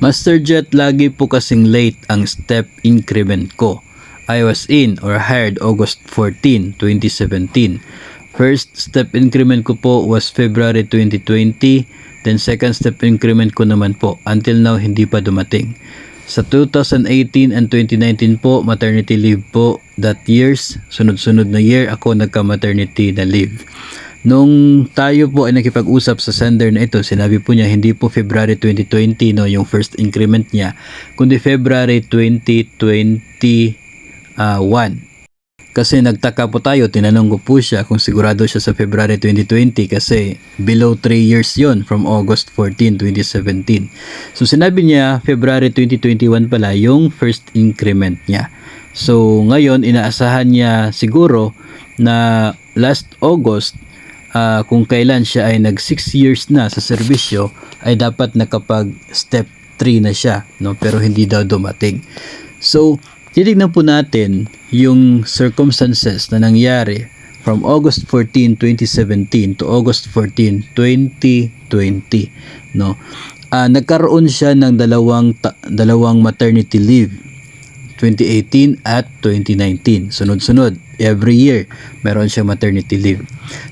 Master Jet, lagi po kasing late ang step increment ko. I was in or hired August 14, 2017. First step increment ko po was February 2020. Then second step increment ko naman po. Until now, hindi pa dumating. Sa 2018 and 2019 po, maternity leave po. That years, sunod-sunod na year, ako nagka-maternity na leave. Nung tayo po ay nakipag-usap sa sender na ito, sinabi po niya hindi po February 2020 no yung first increment niya, kundi February 2021. Kasi nagtaka po tayo, tinanong ko po siya kung sigurado siya sa February 2020 kasi below 3 years yon from August 14, 2017. So sinabi niya February 2021 pala yung first increment niya. So ngayon inaasahan niya siguro na last August kung kailan siya ay nag 6 years na sa serbisyo ay dapat nakapag step 3 na siya, no? Pero hindi daw dumating. So titignan po natin yung circumstances na nangyari from August 14, 2017 to August 14, 2020, no? Nagkaroon siya ng dalawang maternity leave, 2018 at 2019. Sunod-sunod, every year meron siya maternity leave.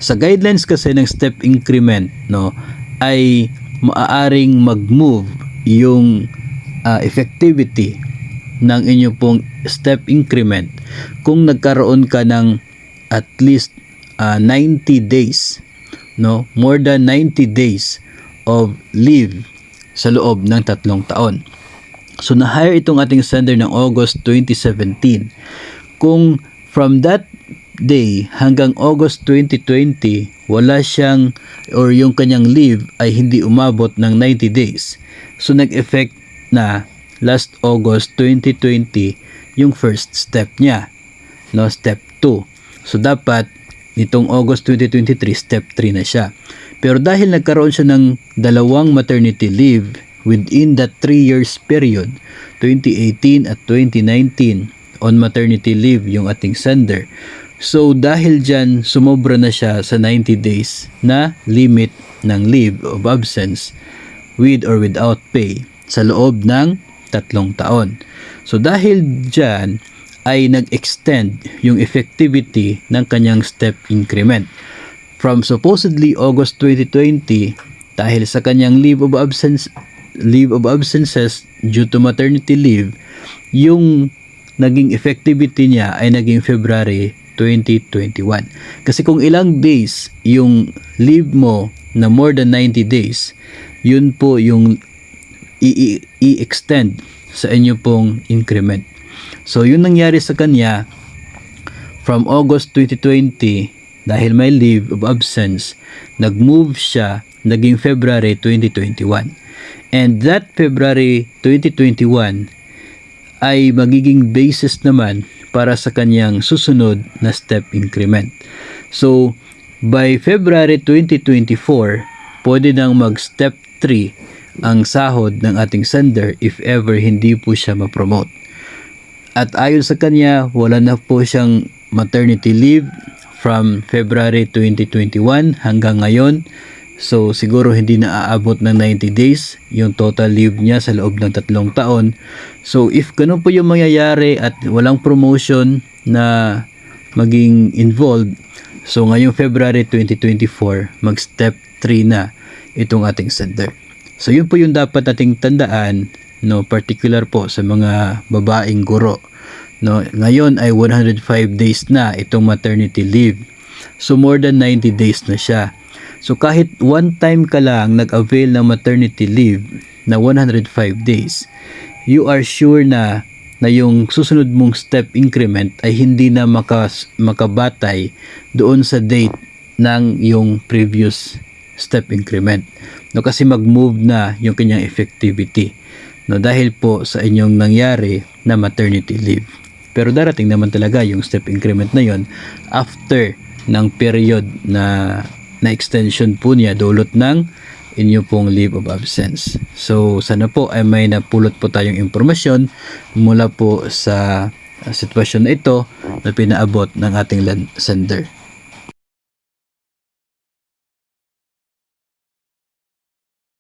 Sa guidelines kasi ng step increment, no, ay maaaring mag-move yung effectivity ng inyo pong step increment kung nagkaroon ka ng at least 90 days, no, more than 90 days of leave sa loob ng 3 taon. So na-hire itong ating sender ng August 2017. Kung from that day hanggang August 2020 wala siyang or yung kanyang leave ay hindi umabot ng 90 days, so nag-effect na last August 2020 yung first step niya, no, step 2. So dapat nitong August 2023 step 3 na siya. Pero dahil nagkaroon siya ng dalawang maternity leave within that 3 years period, 2018 at 2019 on maternity leave yung ating sender. So dahil dyan sumobra na siya sa 90 days na limit ng leave of absence with or without pay sa loob ng 3 taon. So dahil dyan ay nag-extend yung effectivity ng kanyang step increment from supposedly August 2020 dahil sa kanyang leave of absences due to maternity leave, yung naging effectivity niya ay naging February 2021. Kasi kung ilang days yung leave mo na more than 90 days, yun po yung i-extend sa inyo pong increment. So yun nangyari sa kanya from August 2020 dahil may leave of absence, nag-move siya, naging February 2021. And that February 2021 ay magiging basis naman para sa kanyang susunod na step increment. So by February 2024, pwede nang mag-step 3 ang sahod ng ating sender if ever hindi po siya ma-promote. At ayon sa kanya, wala na po siyang maternity leave from February 2021 hanggang ngayon. So siguro hindi na aabot ng 90 days yung total leave niya sa loob ng 3 taon. So if ganun po yung mangyayari at walang promotion na maging involved, so ngayong February 2024, mag-step 3 na itong ating sender. So yun po yung dapat nating tandaan, no, particular po sa mga babaeng guro, no. Ngayon ay 105 days na itong maternity leave. So more than 90 days na siya. So kahit one time ka lang nag-avail ng maternity leave na 105 days, you are sure na yung susunod mong step increment ay hindi na makabatay doon sa date ng yung previous step increment, no, kasi mag-move na yung kanyang effectivity, no, dahil po sa inyong nangyari na maternity leave. Pero darating naman talaga yung step increment na yon after ng period na extension po niya dulot ng inyo pong leave of absence. So sana po ay may napulot po tayong impormasyon mula po sa sitwasyon na ito na pinaabot ng ating sender.